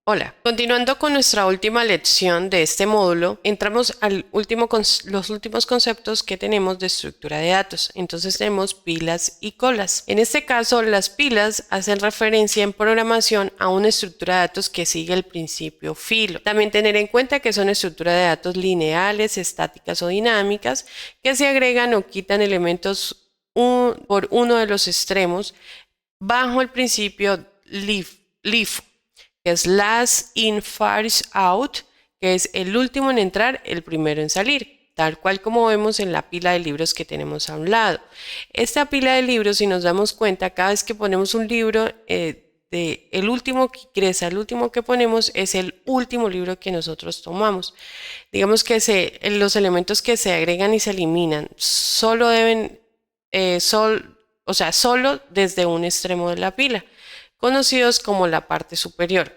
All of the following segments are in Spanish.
Hola, continuando con nuestra última lección de este módulo, entramos al los últimos conceptos que tenemos de estructura de datos. Entonces tenemos pilas y colas. En este caso, las pilas hacen referencia en programación a una estructura de datos que sigue el principio filo. También tener en cuenta que son estructuras de datos lineales, estáticas o dinámicas que se agregan o quitan elementos por uno de los extremos bajo el principio LIFO, que es last in, first out, que es el último en entrar, el primero en salir, tal cual como vemos en la pila de libros que tenemos a un lado. Esta pila de libros, si nos damos cuenta, cada vez que ponemos un libro, el último que ingresa, el último que ponemos es el último libro que nosotros tomamos. Digamos que los elementos que se agregan y se eliminan solo deben, solo desde un extremo de la pila, conocidos como la parte superior.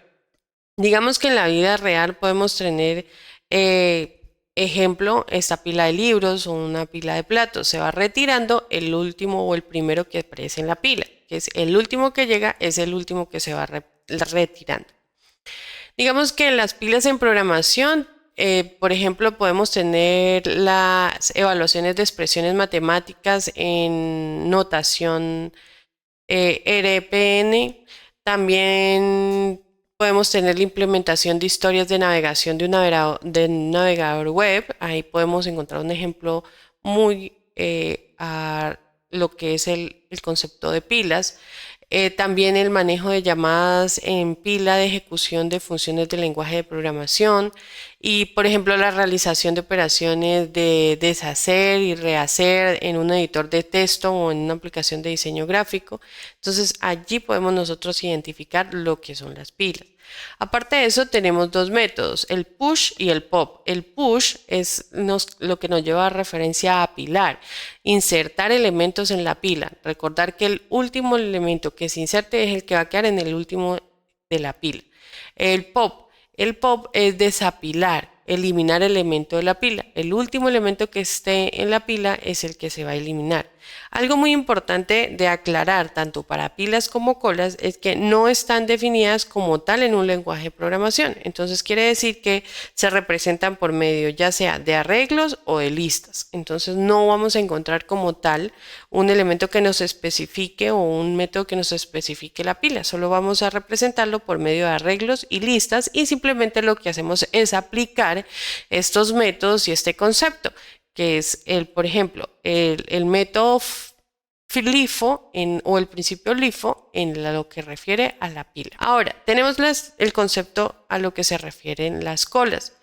Digamos que en la vida real podemos tener, ejemplo, esta pila de libros o una pila de platos. Se va retirando el último o el primero que aparece en la pila, que es el último que llega, es el último que se va retirando. Digamos que en las pilas en programación, por ejemplo, podemos tener las evaluaciones de expresiones matemáticas en notación RPN. También podemos tener la implementación de historias de navegación de un navegador web. Ahí podemos encontrar un ejemplo muy a lo que es el concepto de pilas. También el manejo de llamadas en pila de ejecución de funciones de lenguaje de programación y, por ejemplo, la realización de operaciones de deshacer y rehacer en un editor de texto o en una aplicación de diseño gráfico. Entonces, allí podemos nosotros identificar lo que son las pilas. Aparte de eso, tenemos dos métodos, el push y el pop. El push es lo que nos lleva a referencia a apilar, insertar elementos en la pila. Recordar que el último elemento que se inserte es el que va a quedar en el último de la pila. El pop, el pop es desapilar, eliminar elemento de la pila. El último elemento que esté en la pila es el que se va a eliminar. Algo muy importante de aclarar tanto para pilas como colas es que no están definidas como tal en un lenguaje de programación. Entonces quiere decir que se representan por medio ya sea de arreglos o de listas. Entonces no vamos a encontrar como tal un elemento que nos especifique o un método que nos especifique la pila. Solo vamos a representarlo por medio de arreglos y listas y simplemente lo que hacemos es aplicar estos métodos y este concepto, que es por ejemplo, el método LIFO o el principio LIFO en lo que refiere a la pila. Ahora, tenemos el concepto a lo que se refieren las colas.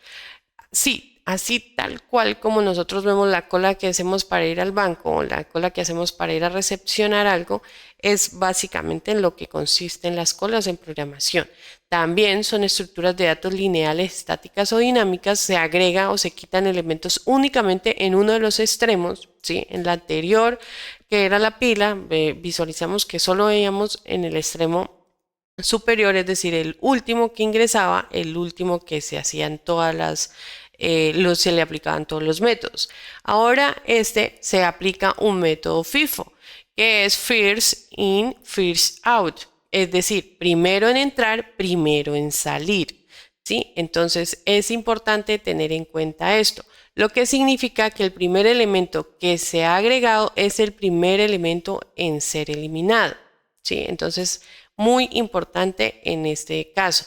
Sí, así tal cual como nosotros vemos la cola que hacemos para ir al banco o la cola que hacemos para ir a recepcionar algo, es básicamente en lo que consisten las colas en programación. También son estructuras de datos lineales, estáticas o dinámicas. Se agrega o se quitan elementos únicamente en uno de los extremos, ¿sí? En la anterior, que era la pila, visualizamos que solo veíamos en el extremo superior, es decir, el último que ingresaba, el último que se hacían se le aplicaban todos los métodos. Ahora se aplica un método FIFO, que es first in, first out, es decir, primero en entrar, primero en salir. ¿Sí? Entonces es importante tener en cuenta esto, lo que significa que el primer elemento que se ha agregado es el primer elemento en ser eliminado. ¿Sí? Entonces, muy importante en este caso.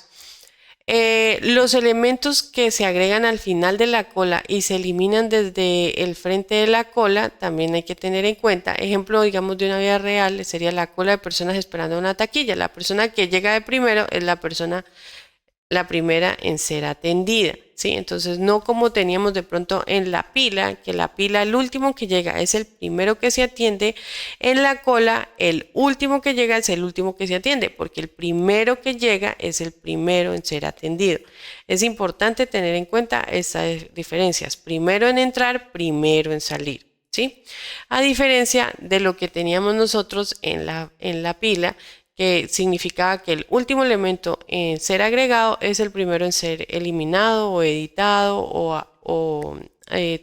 Los elementos que se agregan al final de la cola y se eliminan desde el frente de la cola también hay que tener en cuenta. Ejemplo, digamos, de una vida real sería la cola de personas esperando una taquilla. La persona que llega de primero es la primera en ser atendida, ¿sí? Entonces, no como teníamos de pronto en la pila, que la pila, el último que llega es el primero que se atiende. En la cola, el último que llega es el último que se atiende, porque el primero que llega es el primero en ser atendido. Es importante tener en cuenta estas diferencias. Primero en entrar, primero en salir, ¿sí? A diferencia de lo que teníamos nosotros en la pila, que significaba que el último elemento en ser agregado es el primero en ser eliminado o editado o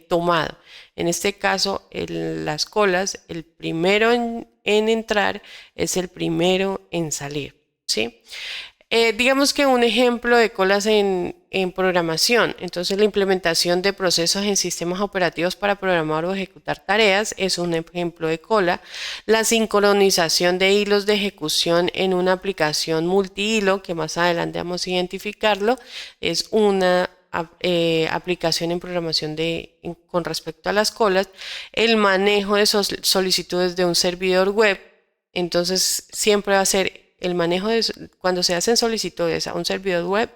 tomado. En este caso, las colas, el primero en entrar es el primero en salir, ¿sí? Digamos que un ejemplo de colas en programación. Entonces, la implementación de procesos en sistemas operativos para programar o ejecutar tareas es un ejemplo de cola. La sincronización de hilos de ejecución en una aplicación multihilo, que más adelante vamos a identificarlo, es una aplicación en programación con respecto a las colas. El manejo de solicitudes de un servidor web. Entonces, siempre va a ser el manejo cuando se hacen solicitudes a un servidor web,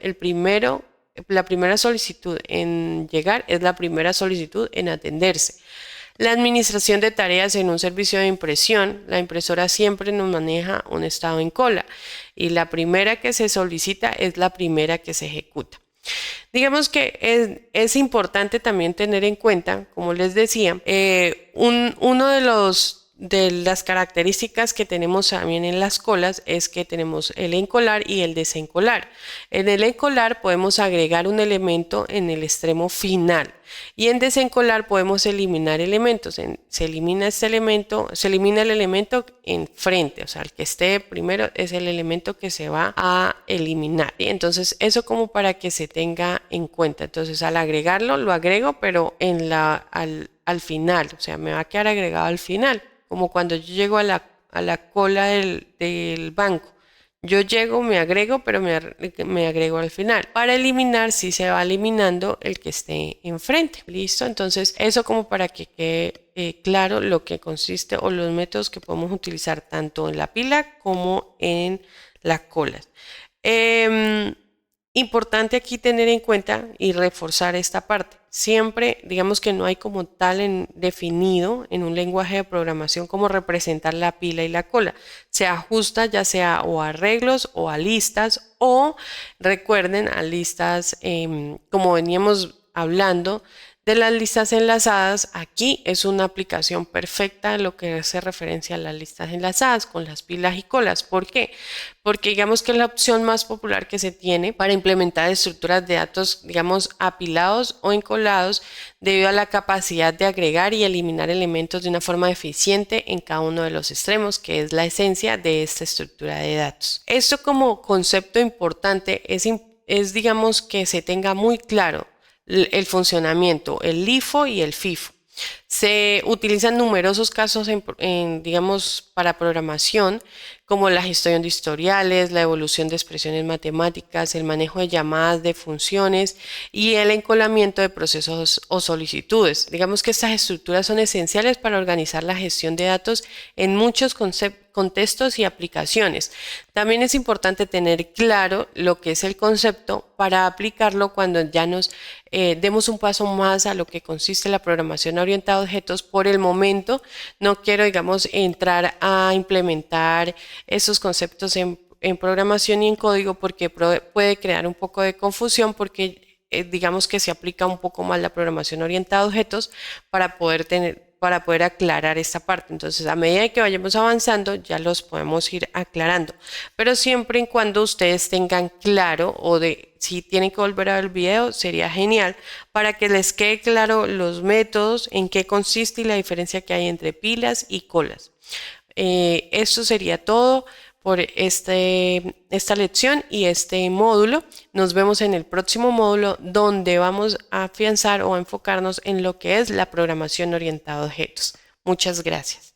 la primera solicitud en llegar es la primera solicitud en atenderse. La administración de tareas en un servicio de impresión, la impresora siempre nos maneja un estado en cola y la primera que se solicita es la primera que se ejecuta. Digamos que es importante también tener en cuenta, como les decía, uno de las características que tenemos también en las colas es que tenemos el encolar y el desencolar. En el encolar podemos agregar un elemento en el extremo final y en desencolar podemos eliminar elementos. Se elimina el elemento enfrente, o sea, el que esté primero es el elemento que se va a eliminar. Entonces, eso como para que se tenga en cuenta. Entonces, al agregarlo, lo agrego, pero al final, o sea, me va a quedar agregado al final. Como cuando yo llego a la cola del banco. Yo llego, me agrego, pero me agrego al final. Para eliminar, sí se va eliminando el que esté enfrente. ¿Listo? Entonces, eso como para que quede claro lo que consiste o los métodos que podemos utilizar tanto en la pila como en las colas. Importante aquí tener en cuenta y reforzar esta parte. Siempre, digamos que no hay como tal definido en un lenguaje de programación cómo representar la pila y la cola. Se ajusta ya sea o a arreglos o a listas o recuerden a listas como veníamos hablando de las listas enlazadas. Aquí es una aplicación perfecta en lo que hace referencia a las listas enlazadas con las pilas y colas. ¿Por qué? Porque digamos que es la opción más popular que se tiene para implementar estructuras de datos, digamos, apilados o encolados debido a la capacidad de agregar y eliminar elementos de una forma eficiente en cada uno de los extremos, que es la esencia de esta estructura de datos. Esto como concepto importante es digamos, que se tenga muy claro el funcionamiento, el LIFO y el FIFO. Se utilizan numerosos casos digamos, para programación, como la gestión de historiales, la evolución de expresiones matemáticas, el manejo de llamadas de funciones y el encolamiento de procesos o solicitudes. Digamos que estas estructuras son esenciales para organizar la gestión de datos en muchos contextos y aplicaciones. También es importante tener claro lo que es el concepto para aplicarlo cuando ya nos demos un paso más a lo que consiste la programación orientada a objetos. Por el momento no quiero, digamos, entrar a implementar esos conceptos en programación y en código porque puede crear un poco de confusión porque digamos que se aplica un poco más la programación orientada a objetos para poder aclarar esta parte. Entonces, a medida que vayamos avanzando, ya los podemos ir aclarando. Pero siempre y cuando ustedes tengan claro si tienen que volver a ver el video, sería genial para que les quede claro los métodos, en qué consiste y la diferencia que hay entre pilas y colas. Esto sería todo por esta lección y este módulo. Nos vemos en el próximo módulo donde vamos a afianzar o a enfocarnos en lo que es la programación orientada a objetos. Muchas gracias.